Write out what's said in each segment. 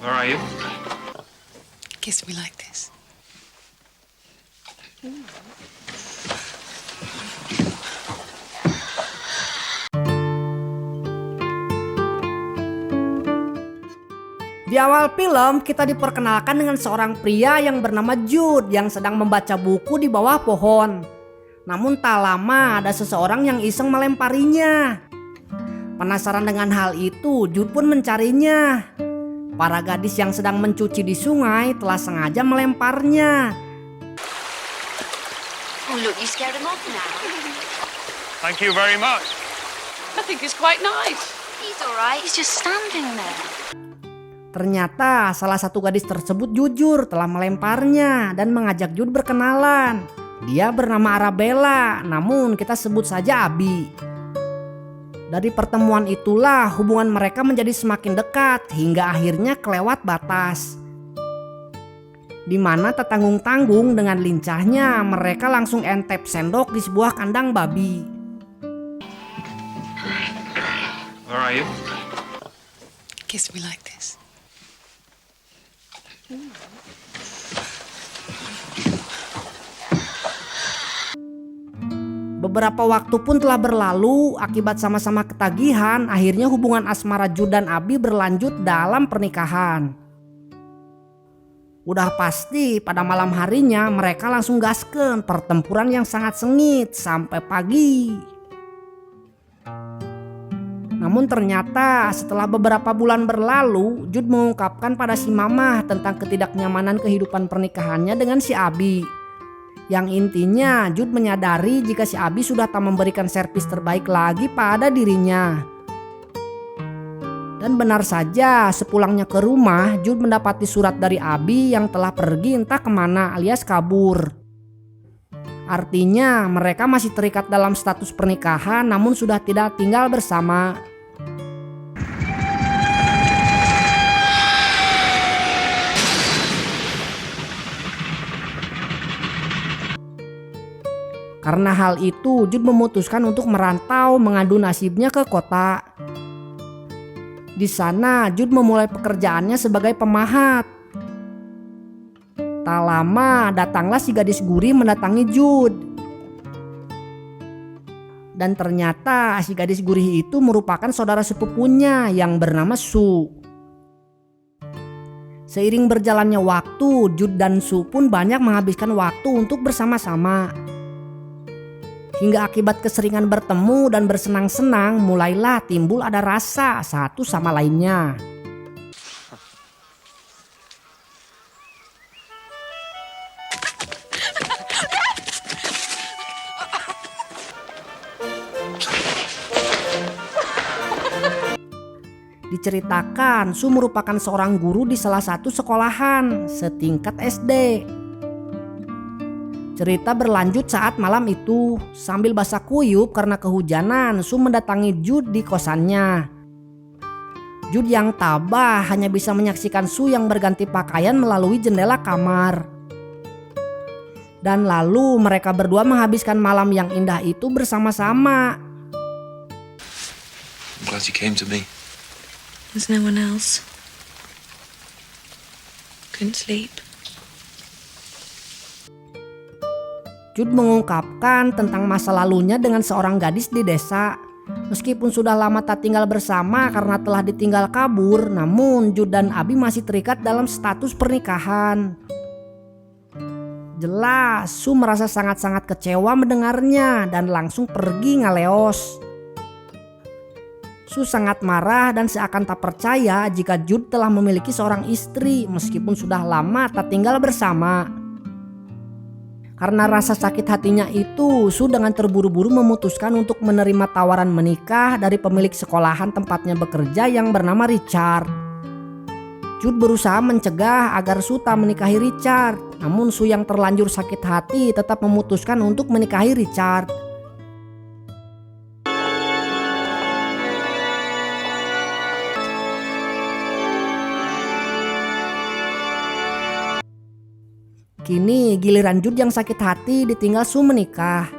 Where are you? Kiss me like this. Di awal film kita diperkenalkan dengan seorang pria yang bernama Jude yang sedang membaca buku di bawah pohon. Namun tak lama ada seseorang yang iseng melemparinya. Penasaran dengan hal itu, Jude pun mencarinya. Para gadis yang sedang mencuci di sungai telah sengaja melemparnya. Oh, look, you scared him off now. Thank you very much. I think it's quite nice. He's all right. He's just standing there. Ternyata salah satu gadis tersebut jujur telah melemparnya dan mengajak Jude berkenalan. Dia bernama Arabella, namun kita sebut saja Abi. Dari pertemuan itulah hubungan mereka menjadi semakin dekat hingga akhirnya kelewat batas. Di mana tak tanggung-tanggung dengan lincahnya mereka langsung entep sendok di sebuah kandang babi. Where are you? Kiss me like this. Beberapa waktu pun telah berlalu, akibat sama-sama ketagihan, akhirnya hubungan asmara Jude dan Abi berlanjut dalam pernikahan. Udah pasti pada malam harinya mereka langsung gaskeun pertempuran yang sangat sengit sampai pagi. Namun ternyata setelah beberapa bulan berlalu, Jude mengungkapkan pada si Mamah tentang ketidaknyamanan kehidupan pernikahannya dengan si Abi. Yang intinya Jude menyadari jika si Abi sudah tak memberikan servis terbaik lagi pada dirinya. Dan benar saja sepulangnya ke rumah Jude mendapati surat dari Abi yang telah pergi entah kemana alias kabur. Artinya mereka masih terikat dalam status pernikahan namun sudah tidak tinggal bersama. Karena hal itu, Jude memutuskan untuk merantau mengadu nasibnya ke kota. Di sana, Jude memulai pekerjaannya sebagai pemahat. Tak lama, datanglah si gadis gurih mendatangi Jude. Dan ternyata si gadis gurih itu merupakan saudara sepupunya yang bernama Sue. Seiring berjalannya waktu, Jude dan Sue pun banyak menghabiskan waktu untuk bersama-sama. Hingga akibat keseringan bertemu dan bersenang-senang mulailah timbul ada rasa satu sama lainnya. Diceritakan Su merupakan seorang guru di salah satu sekolahan setingkat SD. Cerita berlanjut saat malam itu, sambil basah kuyup karena kehujanan, Su mendatangi Jude di kosannya. Jude yang tabah hanya bisa menyaksikan Su yang berganti pakaian melalui jendela kamar. Dan lalu mereka berdua menghabiskan malam yang indah itu bersama-sama. I'm glad you came to me. There's no one else. Couldn't sleep. Jude mengungkapkan tentang masa lalunya dengan seorang gadis di desa. Meskipun sudah lama tak tinggal bersama karena telah ditinggal kabur, namun Jude dan Abi masih terikat dalam status pernikahan. Jelas, Su merasa sangat-sangat kecewa mendengarnya dan langsung pergi ngaleos. Su sangat marah dan seakan tak percaya jika Jude telah memiliki seorang istri meskipun sudah lama tak tinggal bersama. Karena rasa sakit hatinya itu, Su dengan terburu-buru memutuskan untuk menerima tawaran menikah dari pemilik sekolahan tempatnya bekerja yang bernama Richard. Jude berusaha mencegah agar Su tak menikahi Richard, namun Su yang terlanjur sakit hati tetap memutuskan untuk menikahi Richard. Kini giliran Jude yang sakit hati ditinggal Su menikah.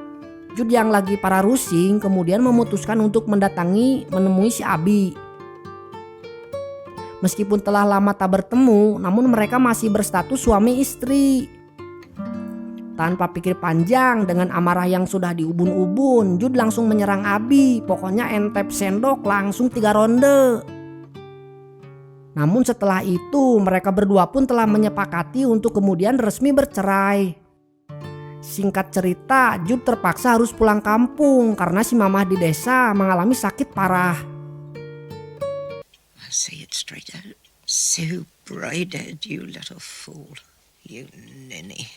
Jude yang lagi para rusing kemudian memutuskan untuk menemui si Abi. Meskipun telah lama tak bertemu, namun mereka masih berstatus suami istri. Tanpa pikir panjang, dengan amarah yang sudah diubun-ubun, Jude langsung menyerang Abi. Pokoknya entep sendok langsung 3 ronde. Namun setelah itu mereka berdua pun telah menyepakati untuk kemudian resmi bercerai. Singkat cerita, Jude terpaksa harus pulang kampung karena si mamah di desa mengalami sakit parah. I'll say it straight out. Sue Braidhead, you little fool. You ninny.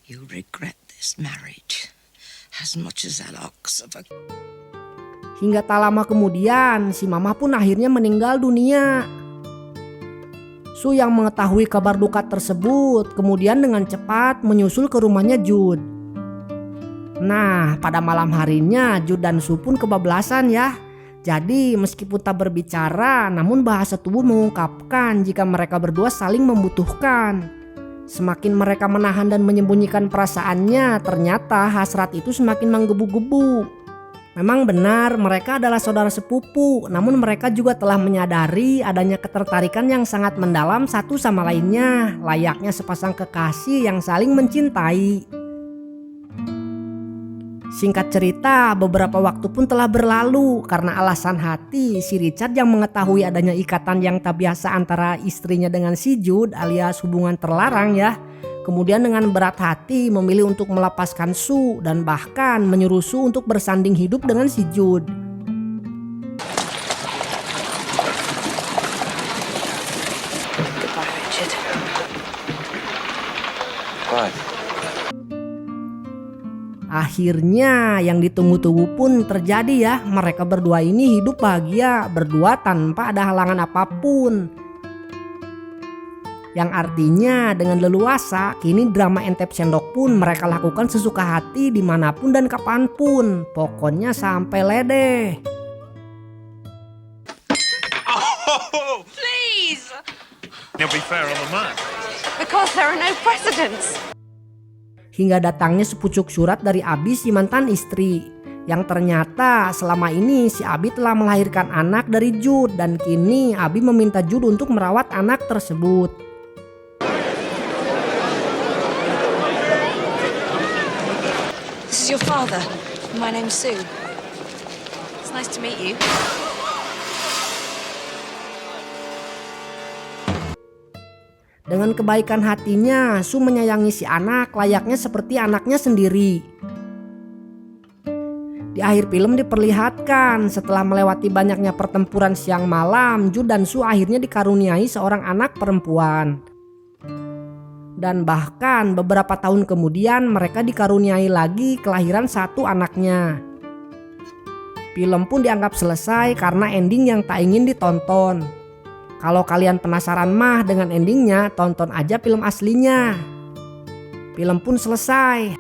You regret this marriage as much as that ox of a... Hingga tak lama kemudian, si mamah pun akhirnya meninggal dunia. Sue yang mengetahui kabar duka tersebut kemudian dengan cepat menyusul ke rumahnya Jude. Nah, pada malam harinya Jude dan Sue pun kebablasan ya. Jadi meskipun tak berbicara, namun bahasa tubuh mengungkapkan jika mereka berdua saling membutuhkan. Semakin mereka menahan dan menyembunyikan perasaannya, ternyata hasrat itu semakin menggebu-gebu. Memang benar mereka adalah saudara sepupu, namun mereka juga telah menyadari adanya ketertarikan yang sangat mendalam satu sama lainnya, layaknya sepasang kekasih yang saling mencintai. Singkat cerita, beberapa waktu pun telah berlalu karena alasan hati si Richard yang mengetahui adanya ikatan yang tak biasa antara istrinya dengan si Jude alias hubungan terlarang ya. Kemudian dengan berat hati memilih untuk melepaskan Sue dan bahkan menyuruh Sue untuk bersanding hidup dengan si Jude. Goodbye, Richard. Bye. Akhirnya yang ditunggu-tunggu pun terjadi ya. Mereka berdua ini hidup bahagia berdua tanpa ada halangan apapun. Yang artinya dengan leluasa kini drama entep sendok pun mereka lakukan sesuka hati dimanapun dan kapanpun. Pokoknya sampai ledeh. Please! You'll be fair on the man. Because there are no precedents. Hingga datangnya sepucuk surat dari Abi si mantan istri. Yang ternyata selama ini si Abi telah melahirkan anak dari Jude dan kini Abi meminta Jude untuk merawat anak tersebut. This is your father. My name's Sue. It's nice to meet you. Dengan kebaikan hatinya, Sue menyayangi si anak layaknya seperti anaknya sendiri. Di akhir film diperlihatkan setelah melewati banyaknya pertempuran siang malam, Jude dan Sue akhirnya dikaruniai seorang anak perempuan. Dan bahkan beberapa tahun kemudian mereka dikaruniai lagi kelahiran satu anaknya. Film pun dianggap selesai karena ending yang tak ingin ditonton. Kalau kalian penasaran mah dengan endingnya, tonton aja film aslinya. Film pun selesai.